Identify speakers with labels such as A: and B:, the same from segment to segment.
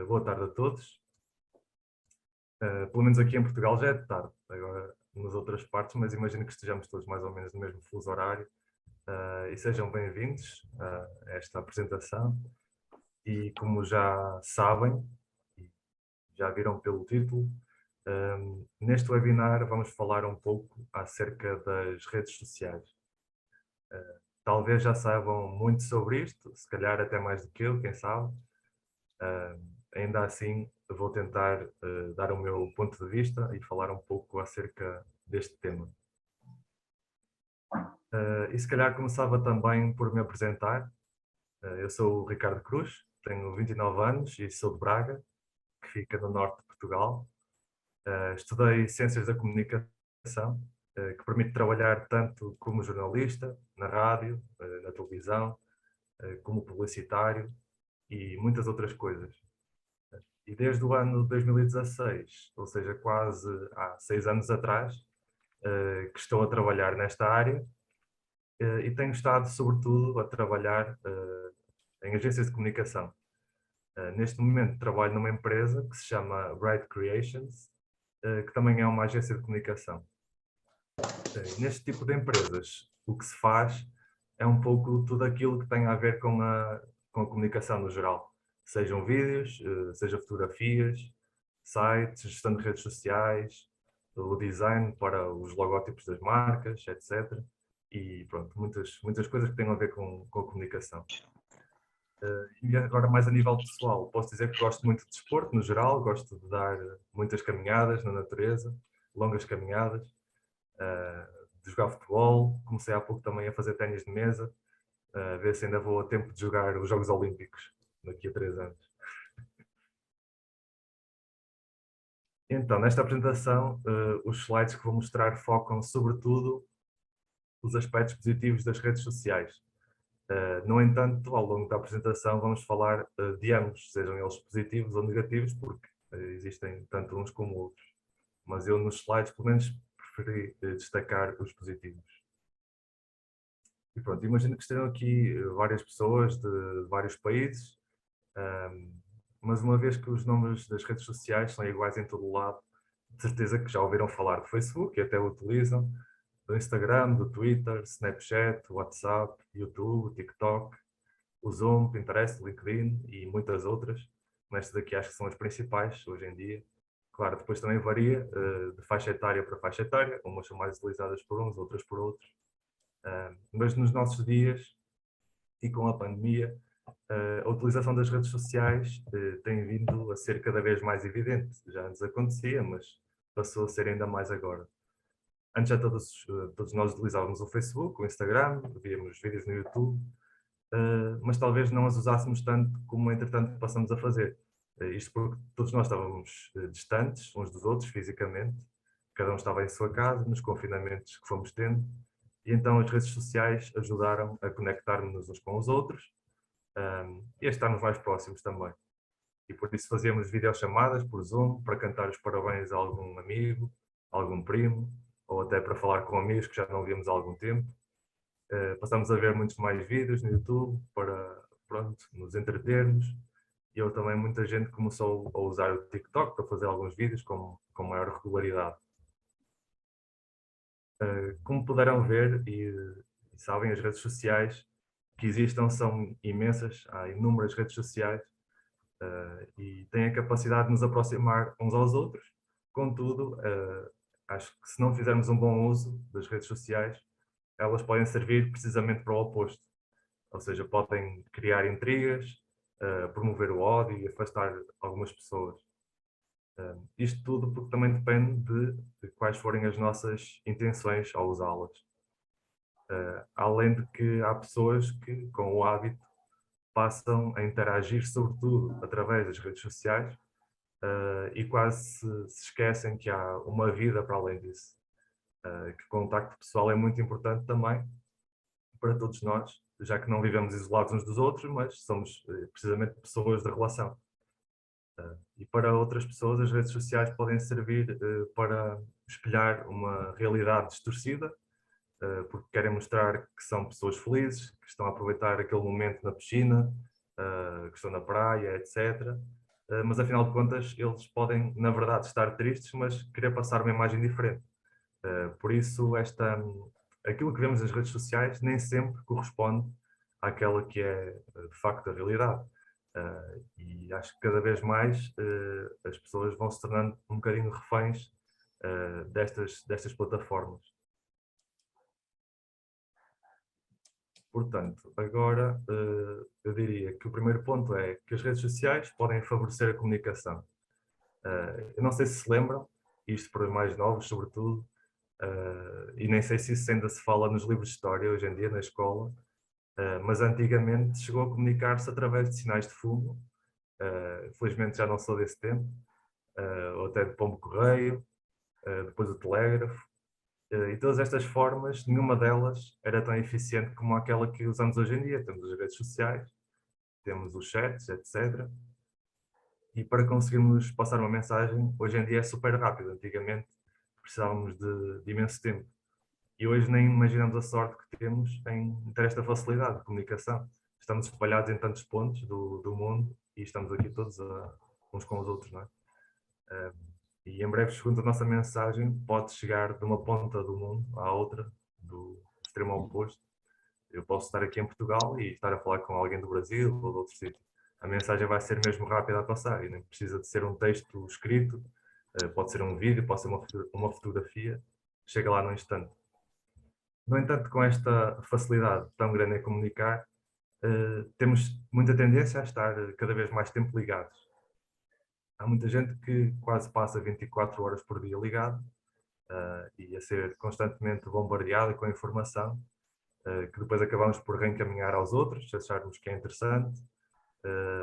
A: Boa tarde a todos. Pelo menos aqui em Portugal já é de tarde, agora nas outras partes, mas imagino que estejamos todos mais ou menos no mesmo fuso horário. E sejam bem-vindos a esta apresentação. E como já sabem, e já viram pelo título, neste webinar vamos falar um pouco acerca das redes sociais. Talvez já saibam muito sobre isto, se calhar até mais do que eu, quem sabe. Ainda assim, vou tentar dar o meu ponto de vista e falar um pouco acerca deste tema. E se calhar começava também por me apresentar. Eu sou o Ricardo Cruz, tenho 29 anos e sou de Braga, que fica no norte de Portugal. Estudei Ciências da Comunicação, que permite trabalhar tanto como jornalista, na rádio, na televisão, como publicitário e muitas outras coisas. E desde o ano 2016, ou seja, quase há 6 anos atrás, que estou a trabalhar nesta área e tenho estado, sobretudo, a trabalhar em agências de comunicação. Neste momento trabalho numa empresa que se chama Bright Creations, que também é uma agência de comunicação. Neste tipo de empresas, o que se faz é um pouco tudo aquilo que tem a ver com a comunicação no geral. Sejam vídeos, seja fotografias, sites, gestão de redes sociais, o design para os logótipos das marcas, etc. E pronto, muitas coisas que têm a ver com a comunicação. E agora mais a nível pessoal, posso dizer que gosto muito de desporto no geral, gosto de dar muitas caminhadas na natureza, longas caminhadas, de jogar futebol, comecei há pouco também a fazer ténis de mesa, a ver se ainda vou a tempo de jogar os Jogos Olímpicos daqui a 3 anos. Então, nesta apresentação, os slides que vou mostrar focam sobretudo os aspectos positivos das redes sociais. No entanto, ao longo da apresentação vamos falar de ambos, sejam eles positivos ou negativos, porque existem tanto uns como outros. Mas eu nos slides, pelo menos, preferi destacar os positivos. E pronto, imagino que estejam aqui várias pessoas de vários países, mas uma vez que os nomes das redes sociais são iguais em todo o lado, de certeza que já ouviram falar do Facebook e até o utilizam, do Instagram, do Twitter, Snapchat, WhatsApp, YouTube, TikTok, o Zoom, Pinterest, LinkedIn e muitas outras. Mas estas aqui acho que são as principais hoje em dia. Claro, depois também varia de faixa etária para faixa etária, umas são mais utilizadas por uns, outras por outros. Mas nos nossos dias e com a pandemia, a utilização das redes sociais tem vindo a ser cada vez mais evidente. Já antes acontecia, mas passou a ser ainda mais agora. Antes já todos nós utilizávamos o Facebook, o Instagram, víamos vídeos no YouTube, mas talvez não as usássemos tanto como entretanto passamos a fazer. Isto porque todos nós estávamos distantes uns dos outros fisicamente, cada um estava em sua casa, nos confinamentos que fomos tendo, e então as redes sociais ajudaram a conectar-nos uns com os outros e a estarmos mais próximos também. E por isso fazíamos videochamadas por Zoom para cantar os parabéns a algum amigo, algum primo, ou até para falar com amigos que já não víamos há algum tempo. Passámos a ver muitos mais vídeos no YouTube para, pronto, nos entretermos. E eu também, muita gente começou a usar o TikTok para fazer alguns vídeos com maior regularidade. Como puderam ver e sabem, as redes sociais que existam são imensas, há inúmeras redes sociais e têm a capacidade de nos aproximar uns aos outros. Contudo, acho que se não fizermos um bom uso das redes sociais, elas podem servir precisamente para o oposto. Ou seja, podem criar intrigas, promover o ódio e afastar algumas pessoas. Isto tudo porque também depende de quais forem as nossas intenções ao usá-las. Além de que há pessoas que, com o hábito, passam a interagir sobretudo através das redes sociais e quase se esquecem que há uma vida para além disso. Que o contacto pessoal é muito importante também para todos nós, já que não vivemos isolados uns dos outros, mas somos precisamente pessoas de relação. E para outras pessoas as redes sociais podem servir para espelhar uma realidade distorcida, porque querem mostrar que são pessoas felizes, que estão a aproveitar aquele momento na piscina, que estão na praia, etc. mas afinal de contas eles podem, na verdade, estar tristes, mas querer passar uma imagem diferente. Por isso, aquilo que vemos nas redes sociais nem sempre corresponde àquela que é, de facto, a realidade. E acho que cada vez mais as pessoas vão se tornando um bocadinho reféns destas plataformas. Portanto, agora eu diria que o primeiro ponto é que as redes sociais podem favorecer a comunicação. Eu não sei se lembram, isto para os mais novos, sobretudo, e nem sei se isso ainda se fala nos livros de história hoje em dia, na escola, mas antigamente chegou a comunicar-se através de sinais de fumo. Felizmente já não sou desse tempo, ou até de pombo-correio, depois o telégrafo. E todas estas formas, nenhuma delas era tão eficiente como aquela que usamos hoje em dia. Temos as redes sociais, temos os chats, etc. E para conseguirmos passar uma mensagem, hoje em dia é super rápido. Antigamente precisávamos de imenso tempo. E hoje nem imaginamos a sorte que temos em ter esta facilidade de comunicação. Estamos espalhados em tantos pontos do mundo e estamos aqui todos uns com os outros, não é? E em breve, segundo a nossa mensagem, pode chegar de uma ponta do mundo à outra, do extremo oposto. Eu posso estar aqui em Portugal e estar a falar com alguém do Brasil ou de outro sítio. A mensagem vai ser mesmo rápida a passar e nem precisa de ser um texto escrito, pode ser um vídeo, pode ser uma fotografia, chega lá no instante. No entanto, com esta facilidade tão grande em comunicar, temos muita tendência a estar cada vez mais tempo ligados. Há muita gente que quase passa 24 horas por dia ligado e a ser constantemente bombardeada com a informação, que depois acabamos por reencaminhar aos outros, se acharmos que é interessante,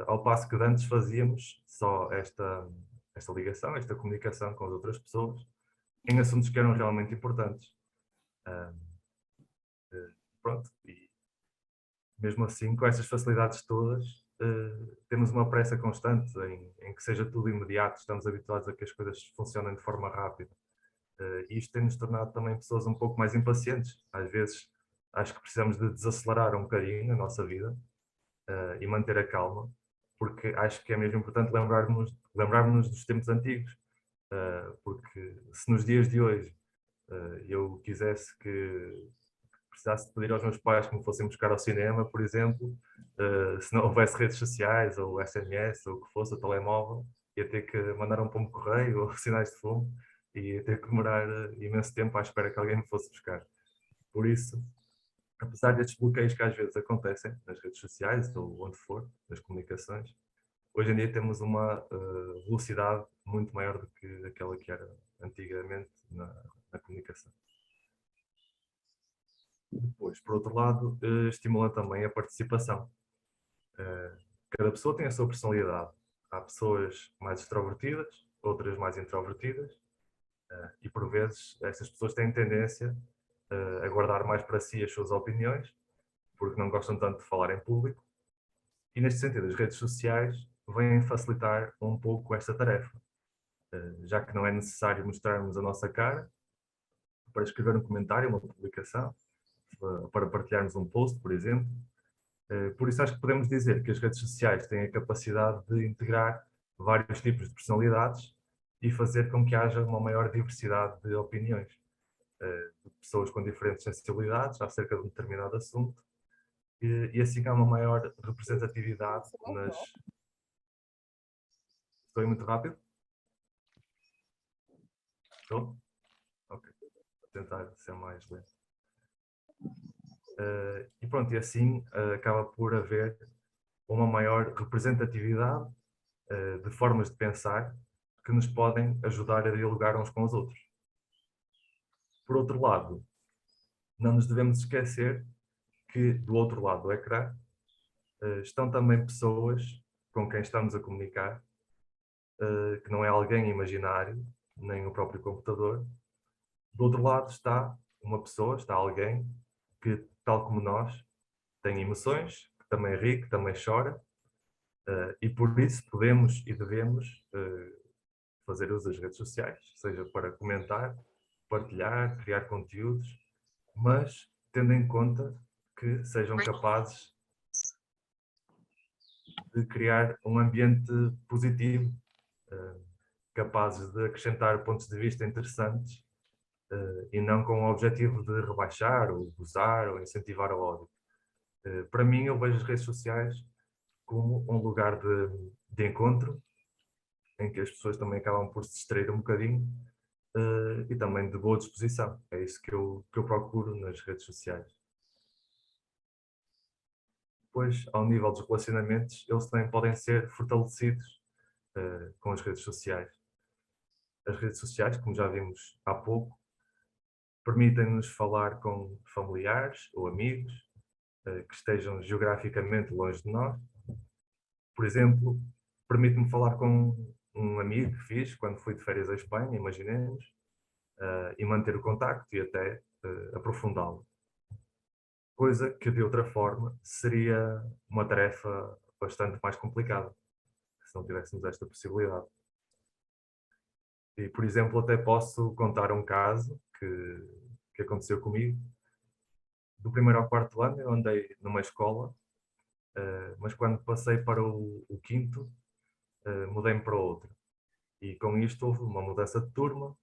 A: ao passo que antes fazíamos só esta ligação, esta comunicação com as outras pessoas, em assuntos que eram realmente importantes. Pronto, e mesmo assim, com essas facilidades todas, temos uma pressa constante em que seja tudo imediato, estamos habituados a que as coisas funcionem de forma rápida. E isto tem-nos tornado também pessoas um pouco mais impacientes. Às vezes, acho que precisamos de desacelerar um bocadinho a nossa vida e manter a calma, porque acho que é mesmo importante lembrarmos dos tempos antigos, porque se nos dias de hoje eu quisesse que precisasse de pedir aos meus pais que me fossem buscar ao cinema, por exemplo, se não houvesse redes sociais ou SMS ou o que fosse, o telemóvel, ia ter que mandar um pombo-correio ou sinais de fumo e ia ter que demorar imenso tempo à espera que alguém me fosse buscar. Por isso, apesar destes bloqueios que às vezes acontecem nas redes sociais ou onde for, nas comunicações, hoje em dia temos uma velocidade muito maior do que aquela que era antigamente na comunicação. Depois, por outro lado, estimula também a participação. Cada pessoa tem a sua personalidade. Há pessoas mais extrovertidas, outras mais introvertidas, e por vezes estas pessoas têm tendência a guardar mais para si as suas opiniões, porque não gostam tanto de falar em público. E neste sentido, as redes sociais vêm facilitar um pouco esta tarefa, já que não é necessário mostrarmos a nossa cara para escrever um comentário, uma publicação, para partilharmos um post, por exemplo. Por isso acho que podemos dizer que as redes sociais têm a capacidade de integrar vários tipos de personalidades e fazer com que haja uma maior diversidade de opiniões, de pessoas com diferentes sensibilidades acerca de um determinado assunto, e assim há uma maior representatividade nas... Estou muito rápido? Estou? Ok. Vou tentar ser mais lento. E pronto, e assim acaba por haver uma maior representatividade de formas de pensar que nos podem ajudar a dialogar uns com os outros. Por outro lado, não nos devemos esquecer que do outro lado do ecrã estão também pessoas com quem estamos a comunicar, que não é alguém imaginário, nem o próprio computador. Do outro lado está uma pessoa, está alguém que, tal como nós, tem emoções, que também ri, que também chora, e por isso podemos e devemos fazer uso das redes sociais, seja para comentar, partilhar, criar conteúdos, mas tendo em conta que sejam capazes de criar um ambiente positivo, capazes de acrescentar pontos de vista interessantes e não com o objetivo de rebaixar, ou gozar, ou incentivar o ódio. Para mim, eu vejo as redes sociais como um lugar de encontro, em que as pessoas também acabam por se distrair um bocadinho e também de boa disposição. É isso que eu procuro nas redes sociais. Depois, ao nível dos relacionamentos, eles também podem ser fortalecidos com as redes sociais. As redes sociais, como já vimos há pouco, permitem-nos falar com familiares ou amigos que estejam geograficamente longe de nós. Por exemplo, permite-me falar com um amigo que fiz quando fui de férias à Espanha, imaginemos, e manter o contacto e até aprofundá-lo. Coisa que de outra forma seria uma tarefa bastante mais complicada, se não tivéssemos esta possibilidade. E, por exemplo, até posso contar um caso que aconteceu comigo. Do primeiro ao quarto ano eu andei numa escola, mas quando passei para o quinto, mudei-me para outra. E com isto houve uma mudança de turma,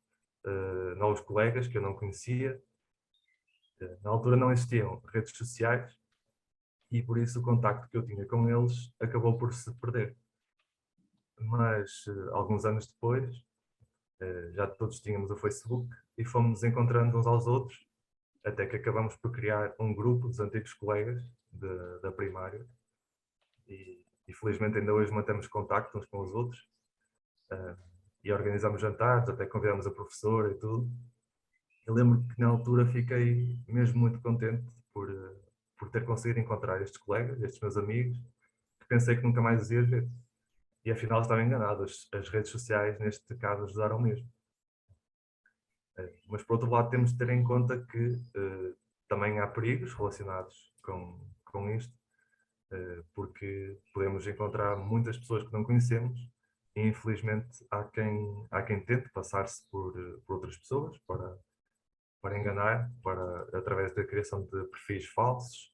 A: novos colegas que eu não conhecia. Na altura não existiam redes sociais e por isso o contacto que eu tinha com eles acabou por se perder. Mas alguns anos depois, já todos tínhamos o Facebook e fomos encontrando uns aos outros, até que acabamos por criar um grupo dos antigos colegas da primária e felizmente ainda hoje mantemos contacto uns com os outros e organizamos jantares, até convidamos a professora e tudo. Eu lembro que na altura fiquei mesmo muito contente por ter conseguido encontrar estes colegas, estes meus amigos, que pensei que nunca mais os ia ver. E afinal estava enganado, as redes sociais neste caso ajudaram mesmo. Mas por outro lado temos de ter em conta que também há perigos relacionados com isto, porque podemos encontrar muitas pessoas que não conhecemos e infelizmente há quem tente passar-se por outras pessoas para enganar, através da criação de perfis falsos,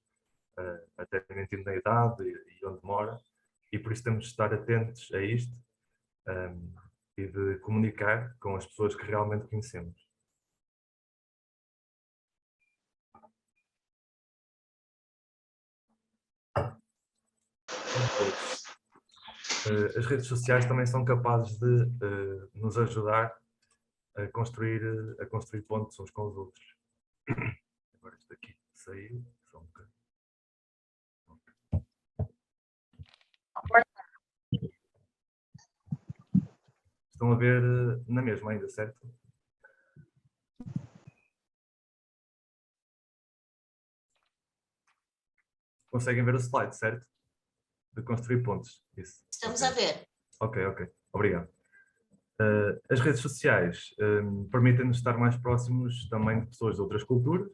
A: até mentindo na idade e onde mora, e por isso temos de estar atentos a isto e de comunicar com as pessoas que realmente conhecemos. Depois, as redes sociais também são capazes de nos ajudar a construir pontos uns com os outros. Agora isto aqui saiu, só um bocadinho. Estão a ver na mesma ainda, certo? Conseguem ver o slide, certo? De construir pontos. Isso.
B: Estamos
A: Okay.
B: a ver.
A: Ok. Obrigado. As redes sociais permitem-nos estar mais próximos também de pessoas de outras culturas.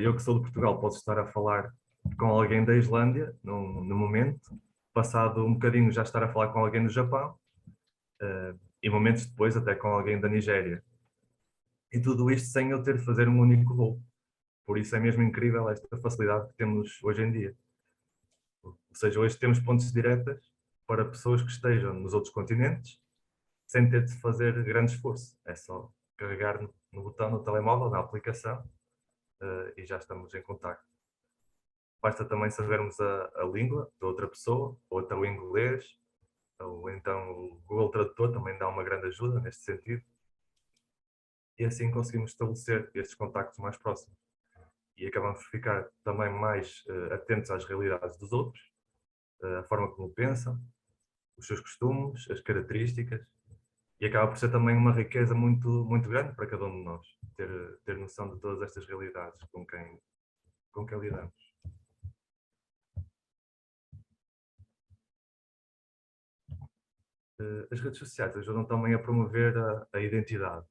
A: Eu que sou de Portugal posso estar a falar com alguém da Islândia no momento, passado um bocadinho já estar a falar com alguém do Japão e momentos depois até com alguém da Nigéria. E tudo isto sem eu ter de fazer um único voo. Por isso é mesmo incrível esta facilidade que temos hoje em dia. Ou seja, hoje temos pontes diretas para pessoas que estejam nos outros continentes sem ter de fazer grande esforço. É só carregar no botão no telemóvel, na aplicação e já estamos em contacto. Basta também sabermos a língua da outra pessoa, ou até o inglês, ou então o Google Tradutor também dá uma grande ajuda neste sentido. E assim conseguimos estabelecer estes contactos mais próximos. E acabamos por ficar também mais atentos às realidades dos outros, a forma como pensam, os seus costumes, as características, e acaba por ser também uma riqueza muito, muito grande para cada um de nós, ter noção de todas estas realidades com quem lidamos. As redes sociais ajudam também a promover a identidade.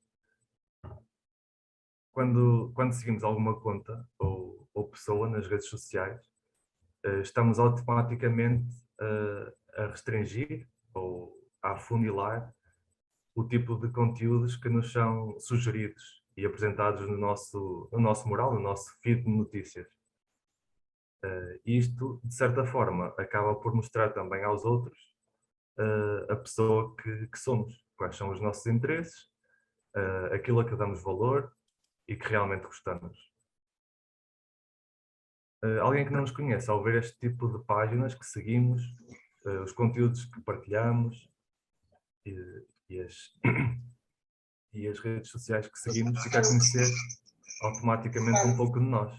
A: Quando seguimos alguma conta ou pessoa nas redes sociais, estamos automaticamente a restringir ou a afunilar o tipo de conteúdos que nos são sugeridos e apresentados no nosso mural, no nosso feed de notícias. Isto, de certa forma, acaba por mostrar também aos outros a pessoa que somos, quais são os nossos interesses, aquilo a que damos valor e que realmente gostamos. Alguém que não nos conhece, ao ver este tipo de páginas que seguimos, os conteúdos que partilhamos e, e as, e as redes sociais que seguimos, fica a conhecer automaticamente um pouco de nós.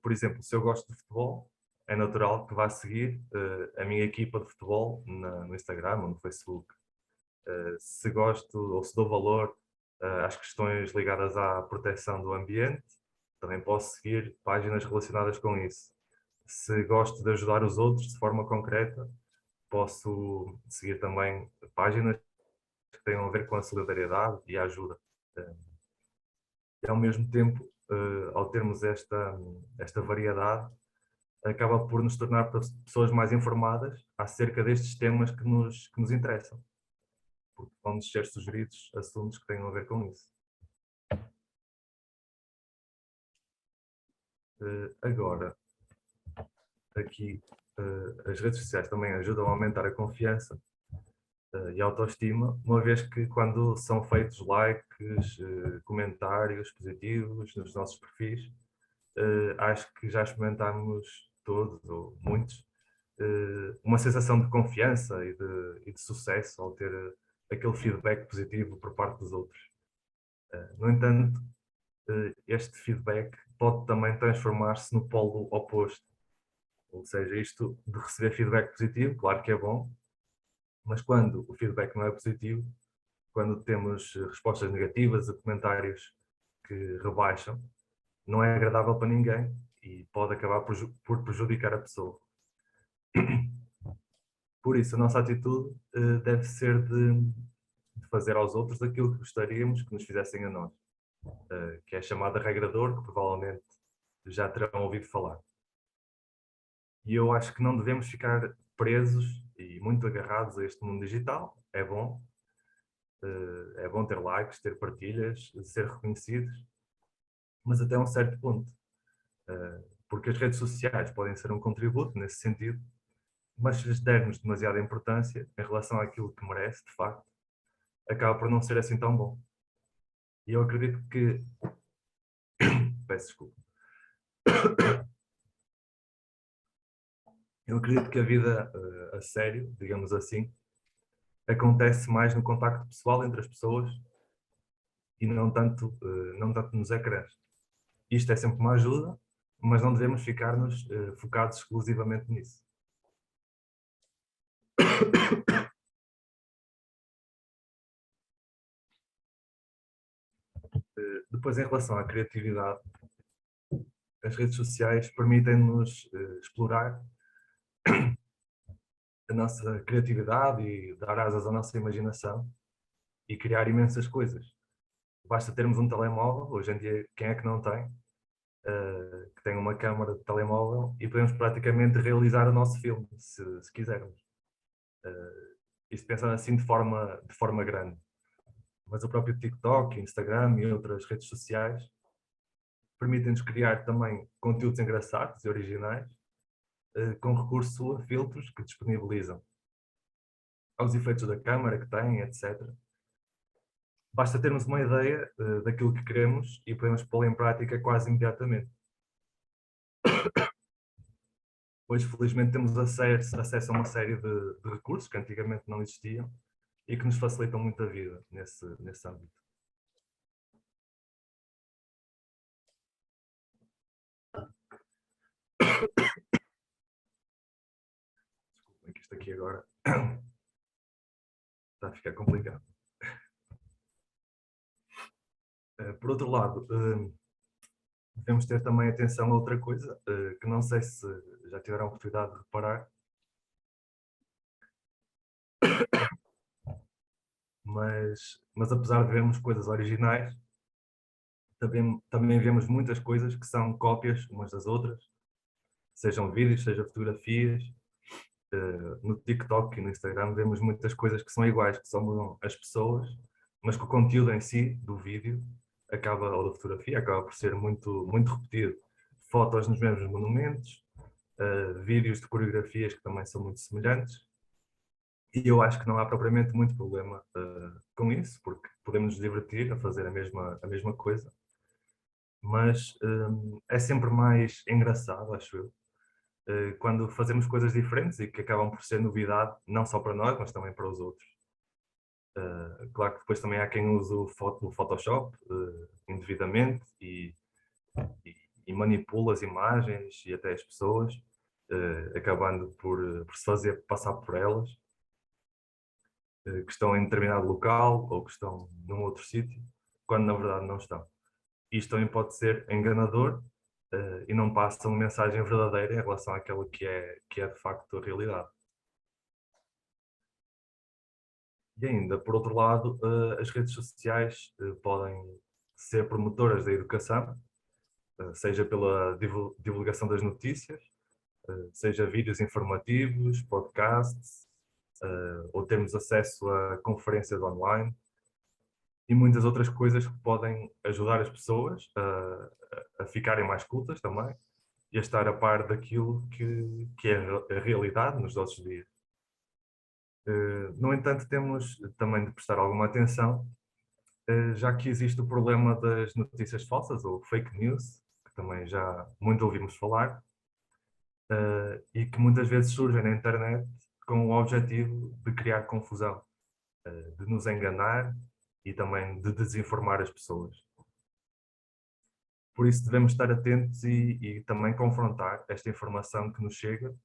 A: Por exemplo, se eu gosto de futebol, é natural que vá seguir a minha equipa de futebol no Instagram ou no Facebook. Se gosto ou se dou valor às questões ligadas à proteção do ambiente, também posso seguir páginas relacionadas com isso. Se gosto de ajudar os outros de forma concreta, posso seguir também páginas que tenham a ver com a solidariedade e a ajuda. E ao mesmo tempo, ao termos esta variedade, acaba por nos tornar pessoas mais informadas acerca destes temas que nos interessam, porque vão-nos ser sugeridos assuntos que tenham a ver com isso. Agora, aqui, as redes sociais também ajudam a aumentar a confiança e a autoestima, uma vez que quando são feitos likes, comentários positivos nos nossos perfis, acho que já experimentámos todos, ou muitos, uma sensação de confiança e de sucesso ao ter aquele feedback positivo por parte dos outros. No entanto, este feedback pode também transformar-se no polo oposto. Ou seja, isto de receber feedback positivo, claro que é bom, mas quando o feedback não é positivo, quando temos respostas negativas a comentários que rebaixam, não é agradável para ninguém e pode acabar por prejudicar a pessoa. Por isso, a nossa atitude deve ser de fazer aos outros aquilo que gostaríamos que nos fizessem a nós, que é a chamada regra de ouro, que provavelmente já terão ouvido falar. E eu acho que não devemos ficar presos e muito agarrados a este mundo digital. É bom ter likes, ter partilhas, ser reconhecidos, mas até um certo ponto. Porque as redes sociais podem ser um contributo nesse sentido, mas se lhes dermos demasiada importância em relação àquilo que merece, de facto, acaba por não ser assim tão bom. E eu acredito que... Peço desculpa. Eu acredito que a vida a sério, digamos assim, acontece mais no contacto pessoal entre as pessoas e não tanto nos ecrãs. Isto é sempre uma ajuda, mas não devemos ficar-nos focados exclusivamente nisso. Depois, em relação à criatividade, as redes sociais permitem-nos explorar a nossa criatividade e dar asas à nossa imaginação e criar imensas coisas. Basta termos um telemóvel, hoje em dia quem é que não tem, que tem uma câmara de telemóvel e podemos praticamente realizar o nosso filme, se quisermos. Isto pensando assim de forma grande. Mas o próprio TikTok, Instagram e outras redes sociais permitem-nos criar também conteúdos engraçados e originais com recurso a filtros que disponibilizam, aos efeitos da câmara que têm, etc. Basta termos uma ideia daquilo que queremos e podemos pô-lo em prática quase imediatamente. Hoje, felizmente, temos acesso a uma série de recursos que antigamente não existiam e que nos facilitam muito a vida nesse âmbito. Desculpem que isto aqui agora está a ficar complicado. Por outro lado, devemos ter também atenção a outra coisa, que não sei se já tiveram a oportunidade de reparar, mas apesar de vermos coisas originais, também vemos muitas coisas que são cópias umas das outras, sejam vídeos, sejam fotografias. No TikTok e no Instagram vemos muitas coisas que são iguais, que são as pessoas, mas que o conteúdo em si, do vídeo, ou da fotografia, acaba por ser muito, muito repetido. fotos nos mesmos monumentos, vídeos de coreografias que também são muito semelhantes. E eu acho que não há propriamente muito problema com isso, porque podemos nos divertir a fazer a mesma coisa, mas é sempre mais engraçado, acho eu, quando fazemos coisas diferentes e que acabam por ser novidade, não só para nós, mas também para os outros. Claro que depois também há quem use o Photoshop indevidamente e manipula as imagens e até as pessoas, acabando por se fazer passar por elas, que estão em determinado local ou que estão num outro sítio, quando na verdade não estão. Isto também pode ser enganador e não passa uma mensagem verdadeira em relação àquela que é de facto a realidade. E ainda, por outro lado, as redes sociais podem ser promotoras da educação, seja pela divulgação das notícias, seja vídeos informativos, podcasts, ou termos acesso a conferências online e muitas outras coisas que podem ajudar as pessoas a ficarem mais cultas também e a estar a par daquilo que é a realidade nos nossos dias. No entanto, temos também de prestar alguma atenção, já que existe o problema das notícias falsas ou fake news, que também já muito ouvimos falar, e que muitas vezes surgem na internet com o objetivo de criar confusão, de nos enganar e também de desinformar as pessoas. Por isso devemos estar atentos e também confrontar esta informação que nos chega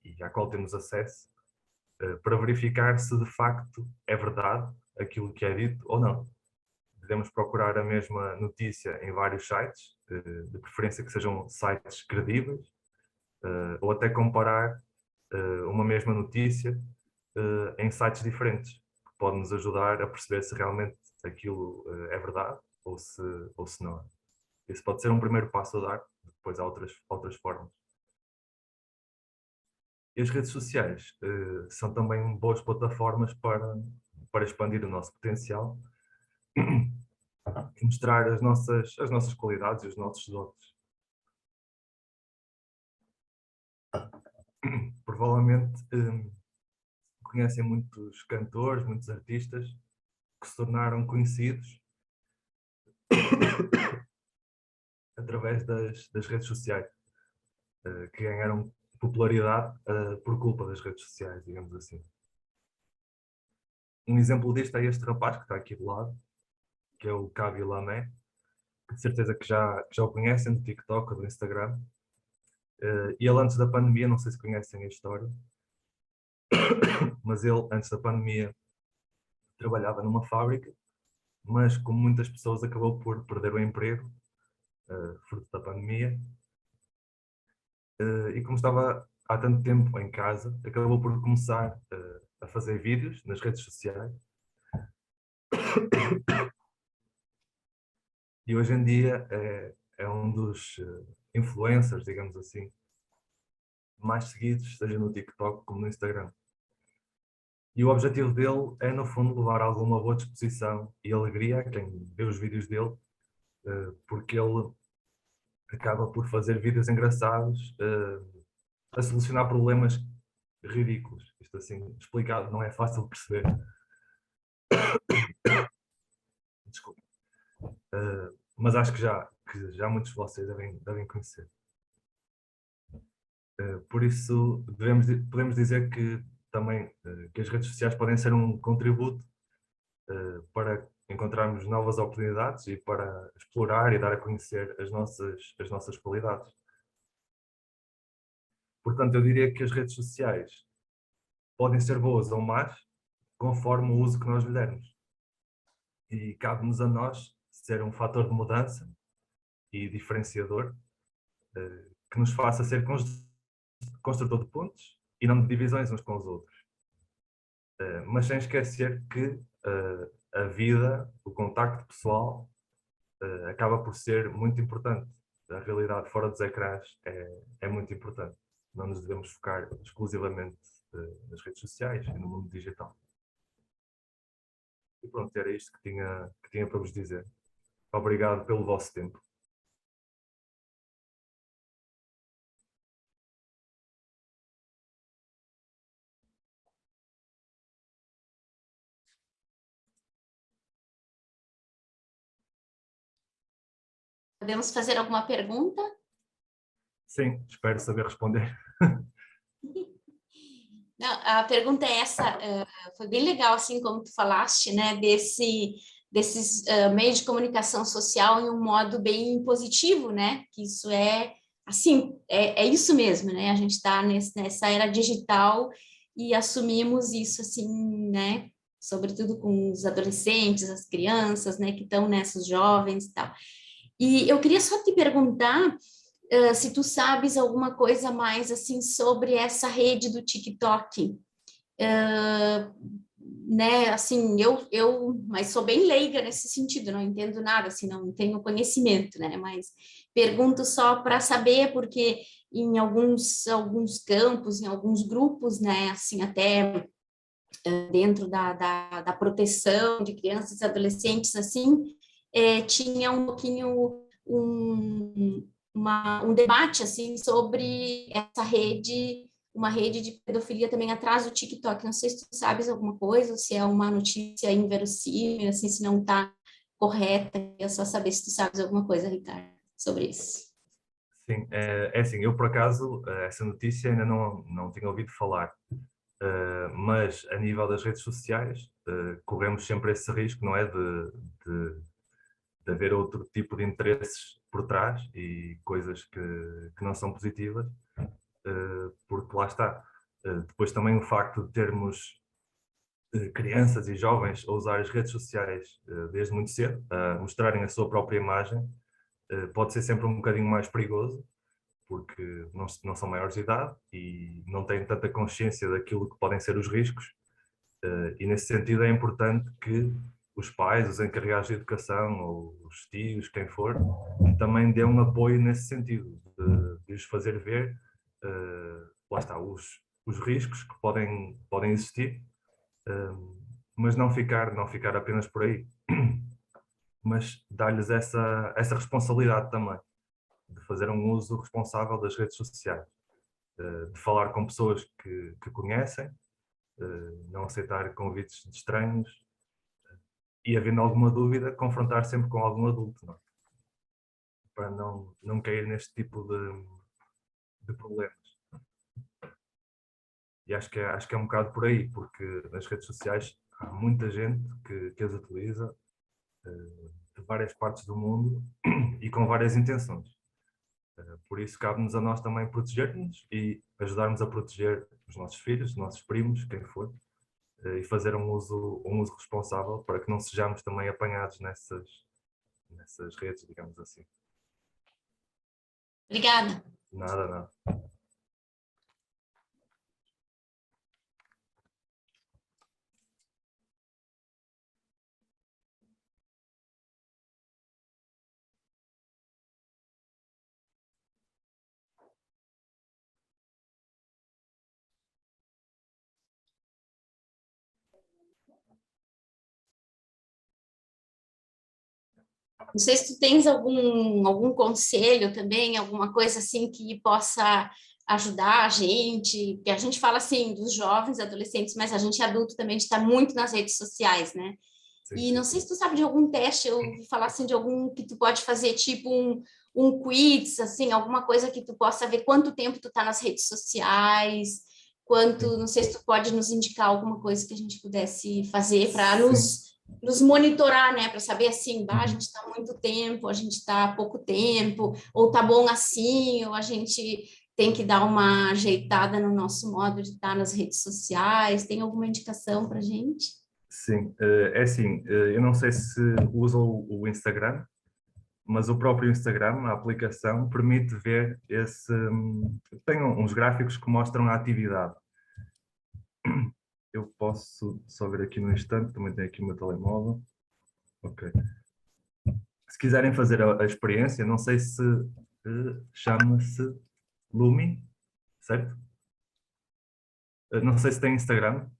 A: e à qual temos acesso, para verificar se de facto é verdade aquilo que é dito ou não. Devemos procurar a mesma notícia em vários sites, de preferência que sejam sites credíveis, ou até comparar uma mesma notícia em sites diferentes, que pode nos ajudar a perceber se realmente aquilo é verdade ou se não é. Esse pode ser um primeiro passo a dar, depois há outras formas. E as redes sociais são também boas plataformas para expandir o nosso potencial e mostrar as nossas qualidades e os nossos dotes. Provavelmente conhecem muitos cantores, muitos artistas que se tornaram conhecidos através das redes sociais, que ganharam popularidade por culpa das redes sociais, digamos assim. Um exemplo disto é este rapaz que está aqui do lado, que é o Khaby Lame, que de certeza que já o conhecem do TikTok ou do Instagram. E ele antes da pandemia, não sei se conhecem a história, mas ele antes da pandemia trabalhava numa fábrica, mas como muitas pessoas acabou por perder o emprego, fruto da pandemia, e como estava há tanto tempo em casa, acabou por começar a fazer vídeos nas redes sociais. E hoje em dia é um dos influencers, digamos assim, mais seguidos, seja no TikTok como no Instagram. E o objetivo dele é, no fundo, levar alguma boa disposição e alegria a quem vê os vídeos dele, porque ele acaba por fazer vídeos engraçados a solucionar problemas ridículos. Isto assim, explicado, não é fácil de perceber. Desculpa. Mas acho que já muitos de vocês devem conhecer. Por isso, podemos dizer que também que as redes sociais podem ser um contributo para encontrarmos novas oportunidades e para explorar e dar a conhecer as nossas qualidades. Portanto, eu diria que as redes sociais podem ser boas ou más, conforme o uso que nós lhe dermos. E cabe-nos a nós ser um fator de mudança e diferenciador que nos faça ser construtor de pontes e não de divisões uns com os outros. Mas sem esquecer que a vida, o contacto pessoal, acaba por ser muito importante. A realidade fora dos ecrãs é muito importante. Não nos devemos focar exclusivamente nas redes sociais e no mundo digital. E pronto, era isto que tinha para vos dizer. Obrigado pelo vosso tempo.
B: Podemos fazer alguma pergunta?
A: Sim, espero saber responder.
B: Não, a pergunta é essa, foi bem legal, assim, como tu falaste, né, desses meios de comunicação social em um modo bem positivo, né, que isso é, assim, é isso mesmo, né, a gente está nessa era digital e assumimos isso, assim, né, sobretudo com os adolescentes, as crianças, né, que estão nessas jovens e tal. E eu queria só te perguntar se tu sabes alguma coisa mais assim sobre essa rede do TikTok, né? Assim, mas sou bem leiga nesse sentido, não entendo nada, assim, não tenho conhecimento, né? Mas pergunto só para saber, porque em alguns campos, em alguns grupos, né? Assim, até dentro da proteção de crianças e adolescentes, assim, tinha um pouquinho um debate assim sobre essa rede, uma rede de pedofilia também atrás do TikTok. Não sei se tu sabes alguma coisa, ou se é uma notícia inverossímil, assim, se não está correta. É só saber se tu sabes alguma coisa, Ricardo, sobre isso.
A: Sim, é assim, eu por acaso, essa notícia ainda não tinha ouvido falar. Mas a nível das redes sociais, corremos sempre esse risco, não é? De haver outro tipo de interesses por trás e coisas que não são positivas, porque lá está. Depois também o facto de termos crianças e jovens a usar as redes sociais desde muito cedo, a mostrarem a sua própria imagem, pode ser sempre um bocadinho mais perigoso, porque não são maiores de idade e não têm tanta consciência daquilo que podem ser os riscos. E nesse sentido é importante que os pais, os encarregados de educação, ou os tios, quem for, também dêem um apoio nesse sentido, de os fazer ver, lá está, os riscos que podem existir, mas não ficar apenas por aí, mas dar-lhes essa responsabilidade também, de fazer um uso responsável das redes sociais, de falar com pessoas que conhecem, não aceitar convites de estranhos e, havendo alguma dúvida, confrontar sempre com algum adulto, não é? Para não cair neste tipo de problemas. E acho que é um bocado por aí, porque nas redes sociais há muita gente que as utiliza, de várias partes do mundo e com várias intenções. Por isso cabe-nos a nós também proteger-nos e ajudarmos a proteger os nossos filhos, os nossos primos, quem for, e fazer um uso responsável para que não sejamos também apanhados nessas redes, digamos assim.
B: Obrigada.
A: Nada, nada.
B: Não sei se tu tens algum conselho também, alguma coisa assim que possa ajudar a gente, porque a gente fala assim dos jovens, adolescentes, mas a gente adulto também está muito nas redes sociais, né?
A: Sim,
B: E
A: sim.
B: não sei se tu sabe de algum teste, eu ouvi falar assim de algum que tu pode fazer, tipo um quiz, assim, alguma coisa que tu possa ver quanto tempo tu tá nas redes sociais,
A: Sim,
B: não sei se tu pode nos indicar alguma coisa que a gente pudesse fazer para
A: sim.
B: nos monitorar, né, para saber assim, bah, a gente
A: Uhum.
B: está muito tempo, a gente está pouco tempo, ou tá bom assim, ou a gente tem que dar uma ajeitada no nosso modo de estar nas redes sociais. Tem alguma indicação para gente?
A: Sim, é assim, eu não sei se usam o Instagram, mas o próprio Instagram, a aplicação, permite ver tem uns gráficos que mostram a atividade. Eu posso só ver aqui no instante, também tenho aqui o meu telemóvel. Ok. Se quiserem fazer a experiência, não sei se chama-se Lumi, certo? Não sei se tem Instagram.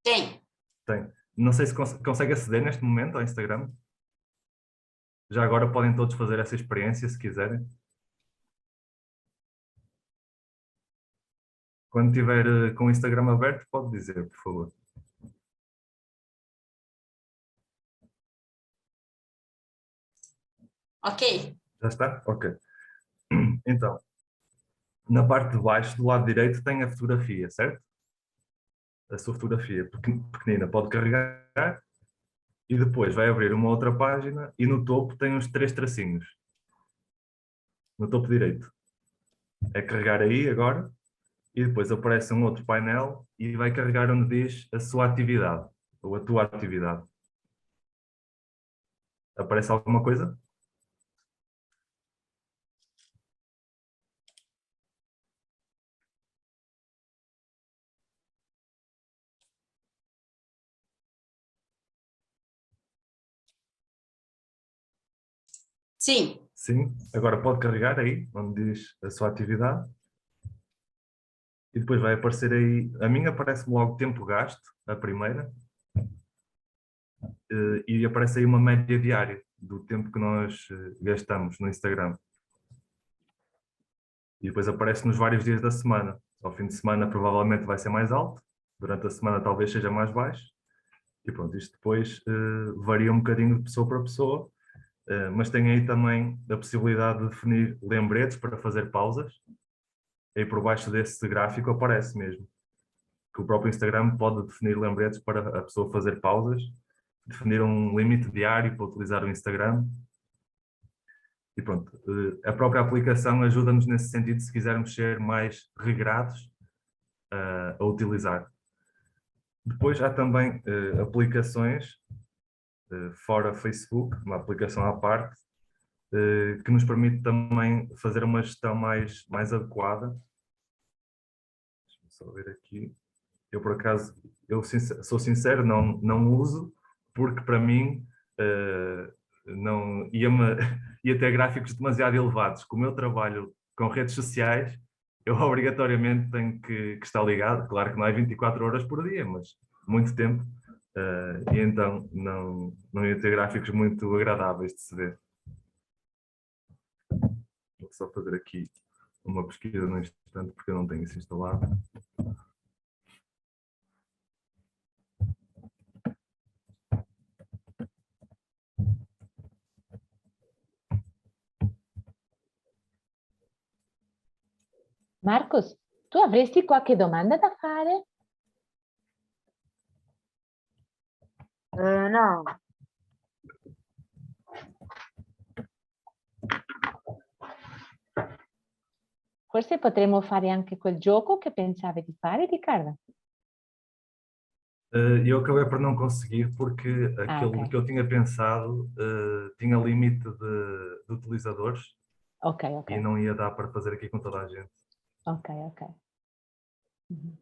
B: Tem.
A: Tem. Não sei se consegue aceder neste momento ao Instagram. Já agora podem todos fazer essa experiência, se quiserem. Quando tiver com o Instagram aberto, pode dizer, por favor.
B: Ok.
A: Já está? Ok. Então, na parte de baixo, do lado direito, tem a fotografia, certo? A sua fotografia pequenina pode carregar e depois vai abrir uma outra página e no topo tem os três tracinhos. No topo direito. É carregar aí agora e depois aparece um outro painel e vai carregar onde diz a sua atividade ou a tua atividade. Aparece alguma coisa?
B: Sim.
A: Sim. Agora pode carregar aí onde diz a sua atividade e depois vai aparecer aí. A minha aparece-me logo tempo gasto, a primeira, e aparece aí uma média diária do tempo que nós gastamos no Instagram. E depois aparece nos vários dias da semana. Ao fim de semana provavelmente vai ser mais alto, durante a semana talvez seja mais baixo. E pronto, isto depois varia um bocadinho de pessoa para pessoa, mas tem aí também a possibilidade de definir lembretes para fazer pausas. Aí por baixo desse gráfico aparece mesmo que o próprio Instagram pode definir lembretes para a pessoa fazer pausas, definir um limite diário para utilizar o Instagram. E pronto, a própria aplicação ajuda-nos nesse sentido se quisermos ser mais regrados a utilizar. Depois há também aplicações fora Facebook, uma aplicação à parte, que nos permite também fazer uma gestão mais adequada. Deixa-me só ver aqui. Eu, por acaso, sou sincero, não uso, porque para mim não ia ter gráficos demasiado elevados. Como eu trabalho com redes sociais, eu obrigatoriamente tenho que estar ligado. Claro que não é 24 horas por dia, mas muito tempo. E então não ia ter gráficos muito agradáveis de se ver. Vou só fazer aqui uma pesquisa no instante, porque eu não tenho isso instalado.
C: Marcos, tu avresti qualche domanda da fare?
D: No,
C: Forse potremmo fare anche quel gioco che pensavi di fare, Riccardo?
A: Eu acabei por não conseguir porque aquilo
C: ok.
A: que eu tinha pensado tinha limite de utilizadores
C: Ok, ok,
A: e não ia dar para fazer aqui com toda a gente.
C: ok, ok. Mhm.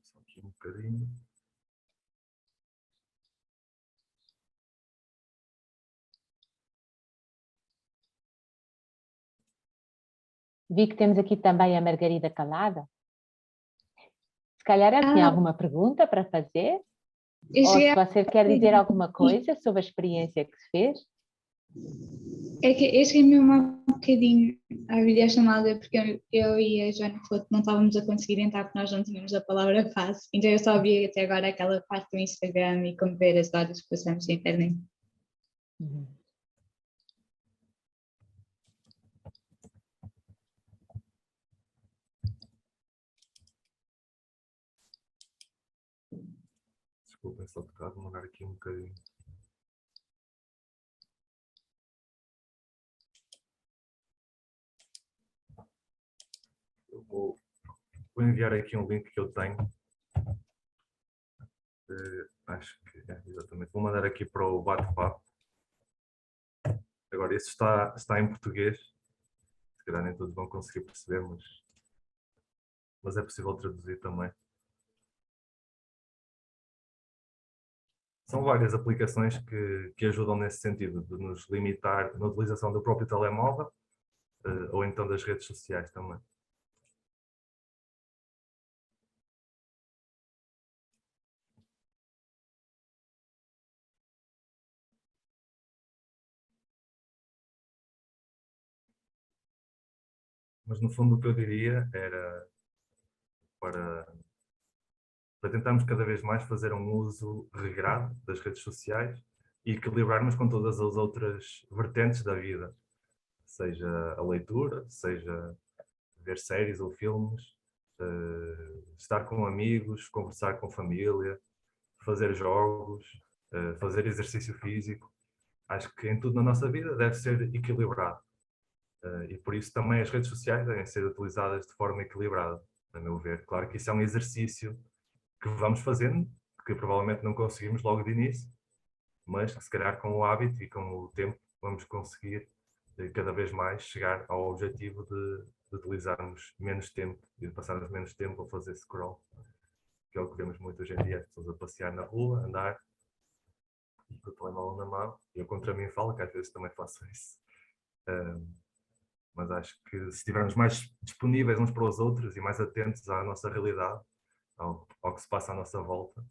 A: Só aqui um bocadinho.
C: Vi que temos aqui também a Margarida Calada. Se calhar ela tinha alguma pergunta para fazer?
D: eu
C: Ou
D: cheguei
C: se você quer dizer alguma coisa sobre a experiência que se fez?
D: É que eu cheguei mesmo há um bocadinho à videochamada porque eu e a Joana Couto não estávamos a conseguir entrar porque nós não tínhamos a palavra passe. Então eu só vi até agora aquela parte do Instagram e como ver as horas que passamos na internet.
C: Uhum.
A: Desculpem, só porque está a demorar aqui um bocadinho. Eu vou enviar aqui um link que eu tenho. Acho que é, exatamente. Vou mandar aqui para o bate-papo. Agora, isso está em português. Se calhar nem todos vão conseguir perceber, mas é possível traduzir também. São várias aplicações que ajudam nesse sentido, de nos limitar na utilização do próprio telemóvel ou então das redes sociais também. Mas no fundo o que eu diria era para tentarmos cada vez mais fazer um uso regrado das redes sociais e equilibrarmos com todas as outras vertentes da vida, seja a leitura, seja ver séries ou filmes, estar com amigos, conversar com família, fazer jogos, fazer exercício físico. Acho que em tudo na nossa vida deve ser equilibrado. E por isso também as redes sociais devem ser utilizadas de forma equilibrada, a meu ver. Claro que isso é um exercício que vamos fazendo, que provavelmente não conseguimos logo de início, mas que se calhar com o hábito e com o tempo vamos conseguir cada vez mais chegar ao objetivo de utilizarmos menos tempo e de passarmos menos tempo a fazer scroll, que é o que vemos muito hoje em dia, as pessoas a passear na rua, andar e com o telemóvel na mão. Eu contra mim falo que às vezes também faço isso. Mas acho que se estivermos mais disponíveis uns para os outros e mais atentos à nossa realidade, ao que se passa à nossa volta,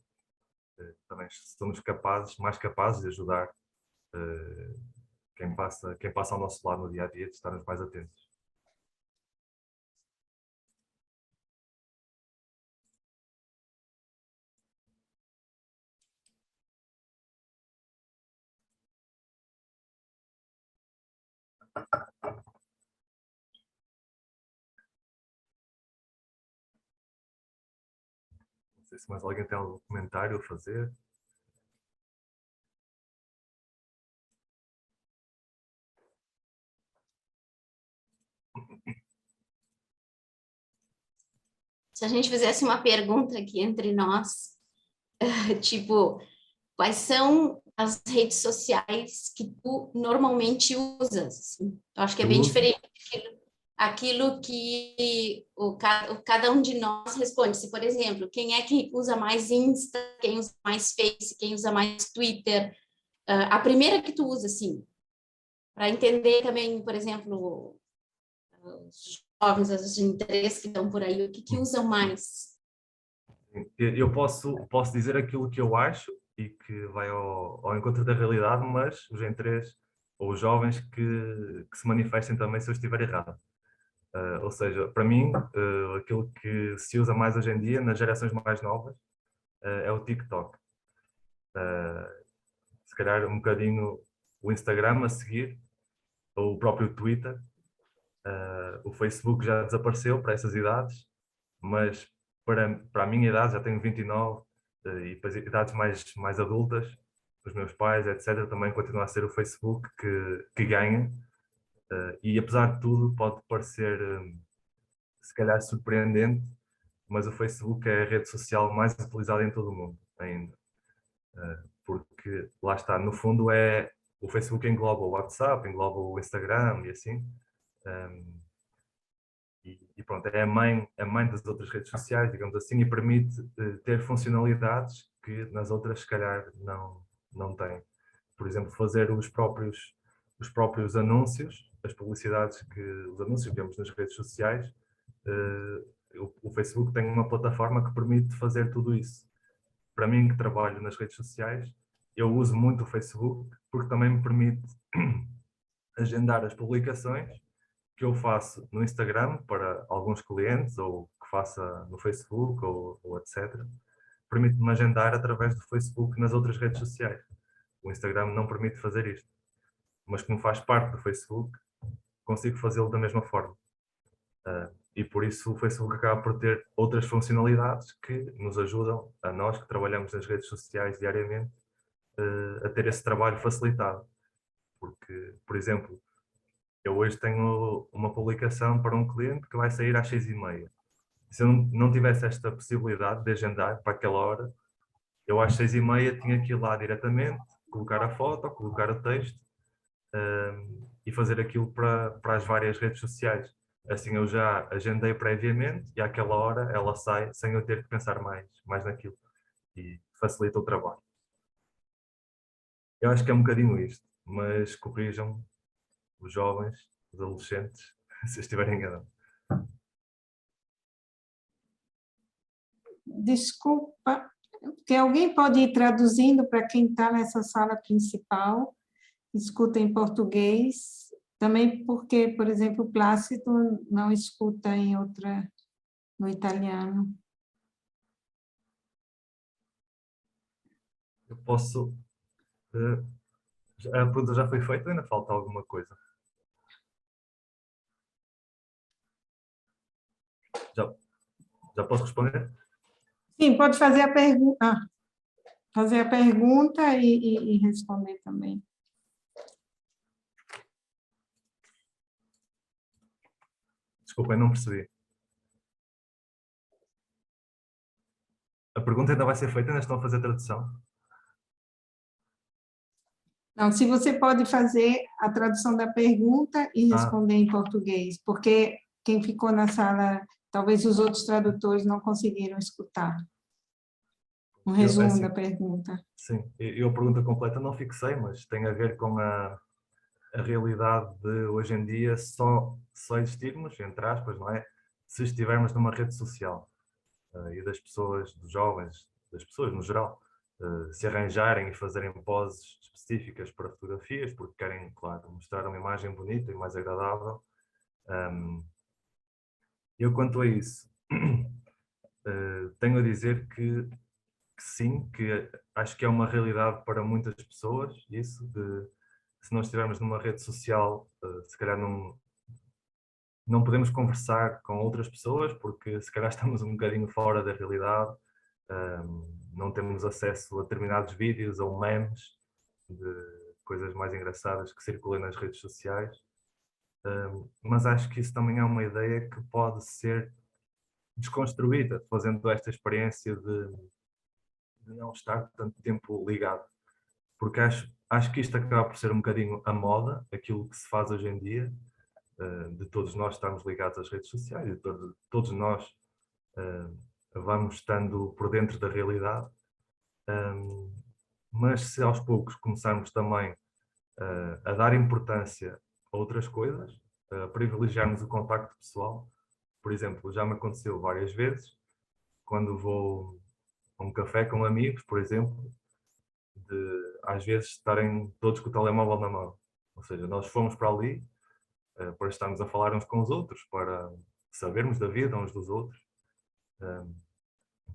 A: também somos mais capazes de ajudar quem passa ao nosso lado no dia a dia, de estarmos mais atentos. Não sei se mais alguém tem algum comentário a fazer.
B: Se a gente fizesse uma pergunta aqui entre nós, tipo, quais são as redes sociais que tu normalmente usas? Assim? Eu acho que é bem diferente aquilo que cada um de nós responde. Se, por exemplo, quem é que usa mais Insta, quem usa mais Face, quem usa mais Twitter, a primeira que tu usa, assim, para entender também, por exemplo, os jovens, os interesses que estão por aí, o que usam mais?
A: Eu posso dizer aquilo que eu acho e que vai ao encontro da realidade, mas os interesses ou os jovens que se manifestem também se eu estiver errado. Ou seja, para mim, aquilo que se usa mais hoje em dia, nas gerações mais novas, é o TikTok. Se calhar um bocadinho o Instagram a seguir, ou o próprio Twitter. O Facebook já desapareceu para essas idades, mas para a minha idade, já tenho 29, e para as idades mais adultas, os meus pais, etc., também continua a ser o Facebook que ganha. E apesar de tudo, pode parecer se calhar surpreendente, mas o Facebook é a rede social mais utilizada em todo o mundo ainda. Porque lá está, no fundo o Facebook engloba o WhatsApp, engloba o Instagram e assim. E pronto, é a mãe das outras redes sociais, digamos assim, e permite ter funcionalidades que nas outras se calhar não tem. Por exemplo, fazer os próprios anúncios, as publicidades os anúncios que vemos nas redes sociais. O Facebook tem uma plataforma que permite fazer tudo isso. Para mim, que trabalho nas redes sociais, eu uso muito o Facebook porque também me permite agendar as publicações que eu faço no Instagram para alguns clientes ou que faça no Facebook ou etc. Permite-me agendar através do Facebook nas outras redes sociais. O Instagram não permite fazer isto, mas como faz parte do Facebook, consigo fazê-lo da mesma forma. E por isso o Facebook acaba por ter outras funcionalidades que nos ajudam, a nós que trabalhamos nas redes sociais diariamente, a ter esse trabalho facilitado. Porque, por exemplo, eu hoje tenho uma publicação para um cliente que vai sair às 6h30. Se eu não tivesse esta possibilidade de agendar para aquela hora, eu às 6h30 tinha que ir lá diretamente, colocar a foto, colocar o texto, e fazer aquilo para as várias redes sociais. Assim eu já agendei previamente e àquela hora ela sai sem eu ter que pensar mais naquilo e facilita o trabalho. Eu acho que é um bocadinho isto, mas corrijam os jovens, os adolescentes, se eu estiver enganado.
E: Desculpa, que alguém pode ir traduzindo para quem está nessa sala principal, escuta em português, também porque, por exemplo, o Plácido não escuta no italiano.
A: Eu posso A pergunta já foi feita ou ainda falta alguma coisa? Já posso responder?
E: Sim, pode fazer a pergunta. Fazer a pergunta e responder também.
A: Desculpem, não percebi. A pergunta ainda vai ser feita, ainda estão a fazer a tradução?
E: Não, se você pode fazer a tradução da pergunta e responder em português, porque quem ficou na sala, talvez os outros tradutores não conseguiram escutar. Um resumo da pergunta.
A: Sim, eu a pergunta completa não fixei, mas tem a ver com a realidade de hoje em dia só existirmos, entre aspas, não é? Se estivermos numa rede social e das pessoas, dos jovens, das pessoas no geral, se arranjarem e fazerem poses específicas para fotografias, porque querem, claro, mostrar uma imagem bonita e mais agradável. Eu, quanto a isso, tenho a dizer que sim, que acho que é uma realidade para muitas pessoas, isso, de se nós estivermos numa rede social, se calhar não podemos conversar com outras pessoas, porque se calhar estamos um bocadinho fora da realidade, não temos acesso a determinados vídeos ou memes de coisas mais engraçadas que circulam nas redes sociais, mas acho que isso também é uma ideia que pode ser desconstruída, fazendo esta experiência de não estar tanto tempo ligado. Porque acho que isto acaba por ser um bocadinho a moda, aquilo que se faz hoje em dia, de todos nós estarmos ligados às redes sociais, e todos nós vamos estando por dentro da realidade, mas se aos poucos começarmos também a dar importância a outras coisas, a privilegiarmos o contacto pessoal, por exemplo, já me aconteceu várias vezes, quando vou a um café com amigos, por exemplo, de às vezes estarem todos com o telemóvel na mão. Ou seja, nós fomos para ali para estarmos a falar uns com os outros, para sabermos da vida uns dos outros.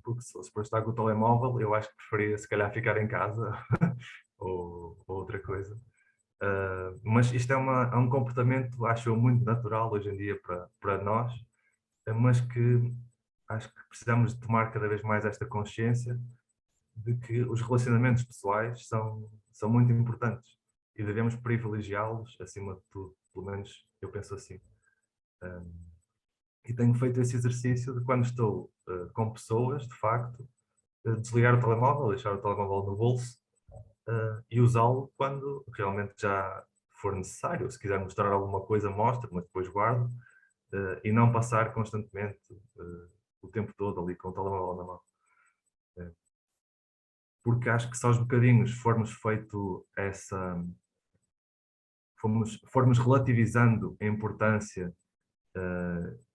A: Porque se fosse para estar com o telemóvel, eu acho que preferia se calhar ficar em casa ou outra coisa. Mas isto é um comportamento, acho eu, muito natural hoje em dia para nós, mas que acho que precisamos de tomar cada vez mais esta consciência de que os relacionamentos pessoais são muito importantes e devemos privilegiá-los acima de tudo, pelo menos eu penso assim. E tenho feito esse exercício de quando estou com pessoas, de facto, desligar o telemóvel, deixar o telemóvel no bolso e usá-lo quando realmente já for necessário. Se quiser mostrar alguma coisa, mostra, mas depois guardo e não passar constantemente o tempo todo ali com o telemóvel na mão. Porque acho que se aos bocadinhos formos feito formos relativizando a importância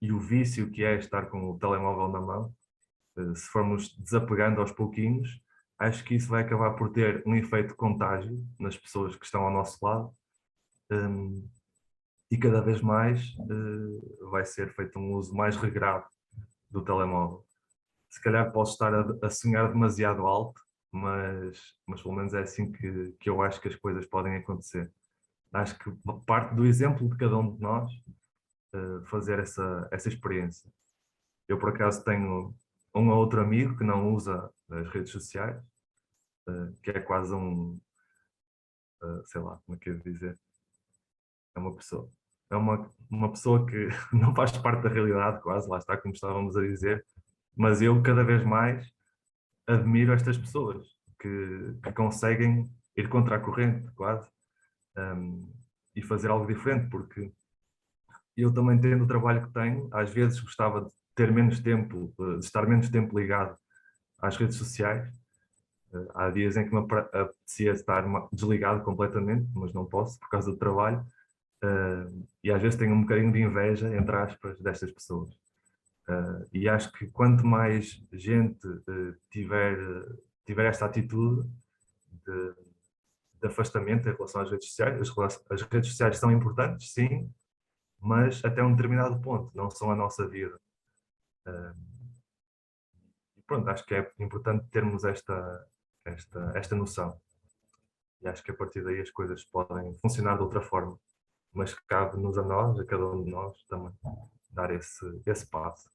A: e o vício que é estar com o telemóvel na mão, se formos desapegando aos pouquinhos, acho que isso vai acabar por ter um efeito contágio nas pessoas que estão ao nosso lado e cada vez mais vai ser feito um uso mais regrado do telemóvel. Se calhar posso estar a sonhar demasiado alto, mas pelo menos é assim que eu acho que as coisas podem acontecer. Acho que parte do exemplo de cada um de nós fazer essa experiência. Eu, por acaso, tenho um ou outro amigo que não usa as redes sociais, que é quase sei lá, como é que eu ia dizer? É uma pessoa que não faz parte da realidade quase, lá está, como estávamos a dizer, mas eu cada vez mais admiro estas pessoas que conseguem ir contra a corrente, quase, e fazer algo diferente, porque eu também tendo o trabalho que tenho, às vezes gostava de ter menos tempo, de estar menos tempo ligado às redes sociais. Há dias em que me apetecia estar desligado completamente, mas não posso por causa do trabalho. E às vezes tenho um bocadinho de inveja, entre aspas, destas pessoas. E acho que quanto mais gente tiver esta atitude de afastamento em relação às redes sociais, as redes sociais são importantes, sim, mas até um determinado ponto, não são a nossa vida. E pronto, acho que é importante termos esta noção. E acho que a partir daí as coisas podem funcionar de outra forma. Mas cabe-nos a nós, a cada um de nós, também dar esse passo.